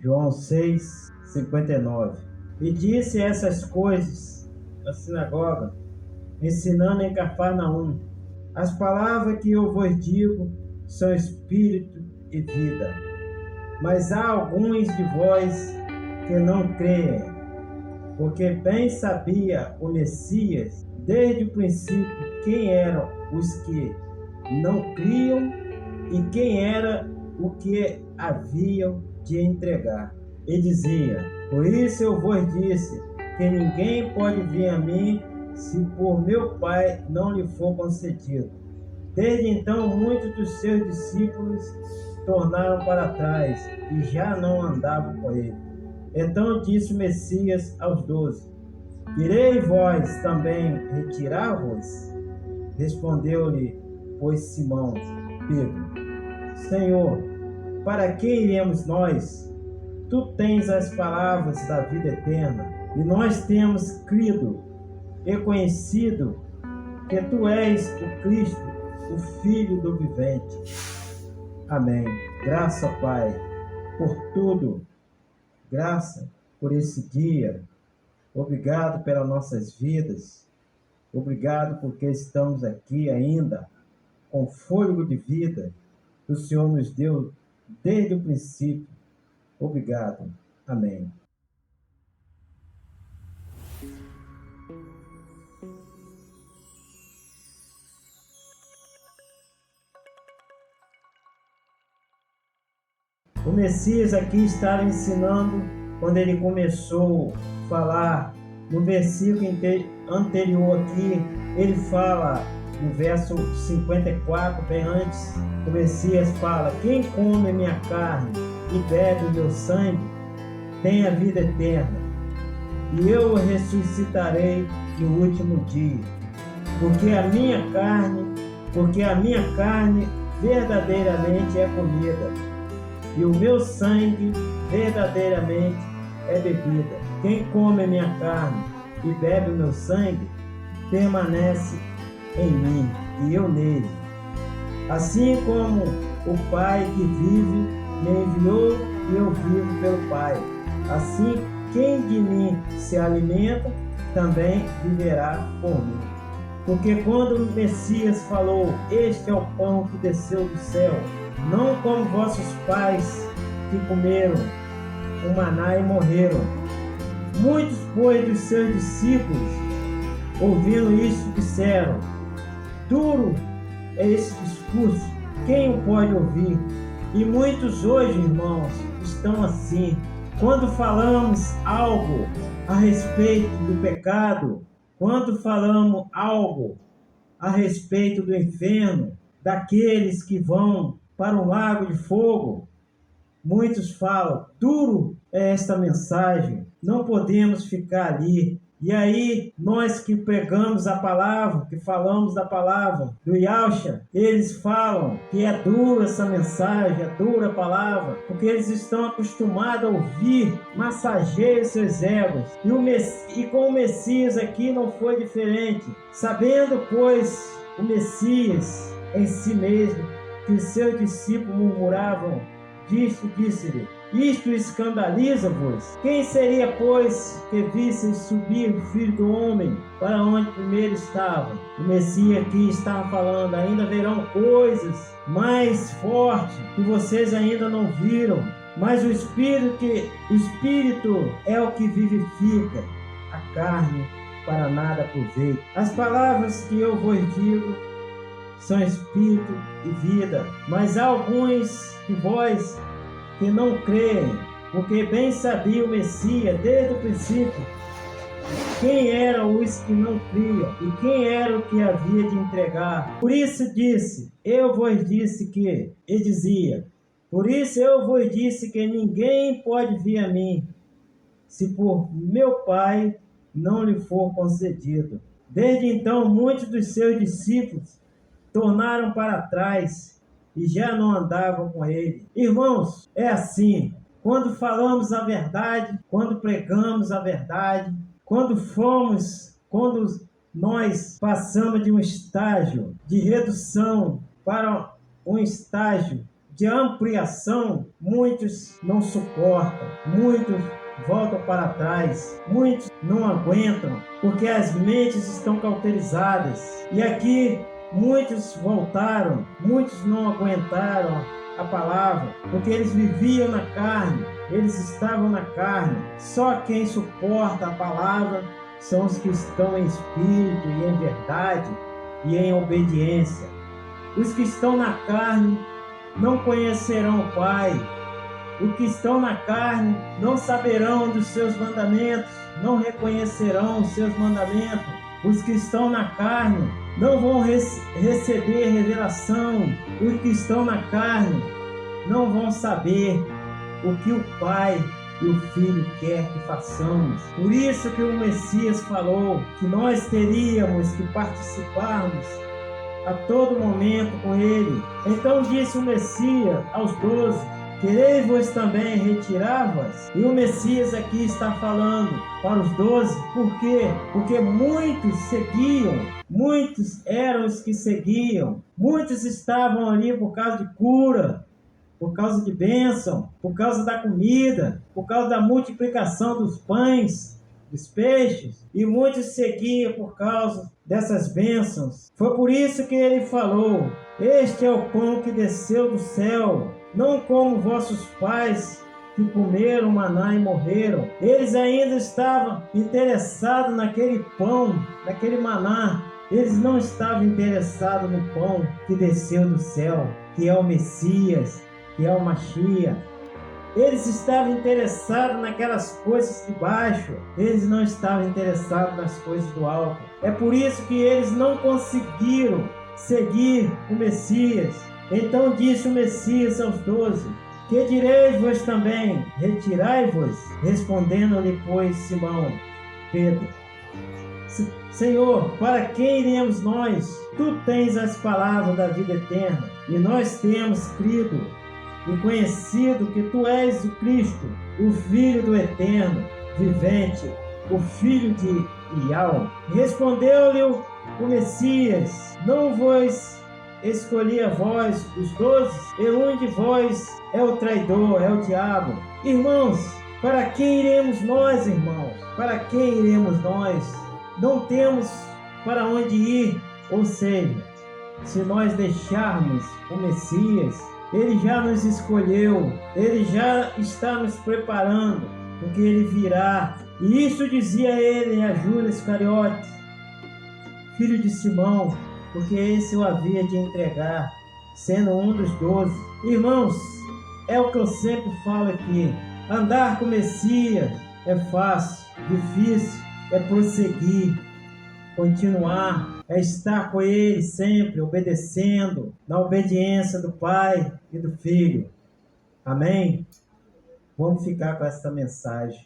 João 6:59. E disse essas coisas na sinagoga, ensinando em Cafarnaum. As palavras que eu vos digo são espírito e vida. Mas há alguns de vós que não creem, porque bem sabia o Messias, desde o princípio, quem eram os que não criam e quem era o que haviam de entregar. E dizia: por isso eu vos disse que ninguém pode vir a mim se por meu Pai não lhe for concedido. Desde então, muitos dos seus discípulos tornaram para trás e já não andavam com ele. Então disse o Messias aos 12: quereis vós também retirar-vos? Respondeu-lhe, pois, Simão Pedro: Senhor, para que iremos nós? Tu tens as palavras da vida eterna, e nós temos crido e conhecido que tu és o Cristo, o Filho do vivente. Amém. Graça, Pai, por tudo. Graça por esse dia. Obrigado pelas nossas vidas. Obrigado porque estamos aqui ainda com fôlego de vida que o Senhor nos deu desde o princípio. Obrigado. Amém. O Messias aqui estava ensinando quando ele começou a falar no versículo anterior aqui. Ele fala no verso 54, bem antes, o Messias fala: quem come minha carne e bebe o meu sangue tem a vida eterna, e eu o ressuscitarei no último dia. Porque a minha carne verdadeiramente é comida, e o meu sangue verdadeiramente é bebida. Quem come a minha carne e bebe o meu sangue permanece em mim e eu nele. Assim como o Pai que vive me enviou e eu vivo pelo Pai, assim quem de mim se alimenta também viverá por mim. Porque quando o Messias falou: este é o pão que desceu do céu, não como vossos pais que comeram o maná e morreram. Muitos, pois, dos seus discípulos, ouvindo isso, disseram: duro é esse discurso, quem o pode ouvir? E muitos hoje, irmãos, estão assim. Quando falamos algo a respeito do pecado, quando falamos algo a respeito do inferno, daqueles que vão para um lago de fogo, muitos falam: duro é esta mensagem, não podemos ficar ali. E aí, nós que pregamos a palavra, que falamos da palavra do Yahshua, eles falam que é dura essa mensagem, é dura a palavra, porque eles estão acostumados a ouvir, massageia seus egos. E com o Messias aqui não foi diferente. Sabendo, pois, o Messias em si mesmo, que os seus discípulos murmuravam disto, disse-lhe: isto escandaliza-vos. Quem seria, pois, que visseis subir o Filho do Homem para onde primeiro estava? O Messias aqui estava falando: ainda verão coisas mais fortes que vocês ainda não viram. Mas o Espírito é o que vivifica, a carne para nada aproveita. As palavras que eu vos digo são espírito e vida. Mas há alguns de vós que não creem, porque bem sabia o Messias desde o princípio quem eram os que não criam e quem era o que havia de entregar. Por isso disse: eu vos disse que, e dizia, por isso eu vos disse que ninguém pode vir a mim, se por meu Pai não lhe for concedido. Desde então, muitos dos seus discípulos tornaram para trás e já não andavam com ele. Irmãos, é assim. Quando falamos a verdade, quando pregamos a verdade, quando nós passamos de um estágio de redução para um estágio de ampliação, muitos não suportam, muitos voltam para trás, muitos não aguentam, porque as mentes estão cauterizadas. E aqui muitos voltaram, muitos não aguentaram a palavra, porque eles viviam na carne, eles estavam na carne. Só quem suporta a palavra são os que estão em espírito e em verdade e em obediência. Os que estão na carne não conhecerão o Pai. Os que estão na carne não saberão dos seus mandamentos, não reconhecerão os seus mandamentos. Os que estão na carne não vão receber revelação. Os que estão na carne não vão saber o que o Pai e o Filho quer que façamos. Por isso que o Messias falou que nós teríamos que participarmos a todo momento com ele. Então disse o Messias aos 12: querei-vos também retirar-vos? E o Messias aqui está falando para os 12, por quê? Porque muitos seguiam, muitos eram os que seguiam, muitos estavam ali por causa de cura, por causa de bênção, por causa da comida, por causa da multiplicação dos pães, dos peixes, e muitos seguiam por causa dessas bênçãos. Foi por isso que ele falou: este é o pão que desceu do céu, não como vossos pais que comeram maná e morreram. Eles ainda estavam interessados naquele pão, naquele maná. Eles não estavam interessados no pão que desceu do céu, que é o Messias, que é o Mashiach. Eles estavam interessados naquelas coisas de baixo, eles não estavam interessados nas coisas do alto. É por isso que eles não conseguiram seguir o Messias. Então disse o Messias aos 12: que direis-vos também? Retirai-vos. Respondendo-lhe, pois, Simão Pedro: Senhor, para quem iremos nós? Tu tens as palavras da vida eterna, e nós temos crido e conhecido que tu és o Cristo, o Filho do Eterno vivente, o Filho de Iau. Respondeu-lhe o Messias: não vos escolhi a vós, os 12, e um de vós é o traidor, é o diabo. Irmãos, para quem iremos nós, irmãos? Para quem iremos nós? Não temos para onde ir. Ou seja, se nós deixarmos o Messias, ele já nos escolheu, ele já está nos preparando, porque ele virá. E isso dizia ele a Judas Iscariotes, filho de Simão, porque esse o havia de entregar, sendo um dos 12. Irmãos, é o que eu sempre falo aqui: andar com o Messias é fácil, difícil é prosseguir, continuar, é estar com ele sempre, obedecendo, na obediência do Pai e do Filho. Amém? Vamos ficar com essa mensagem.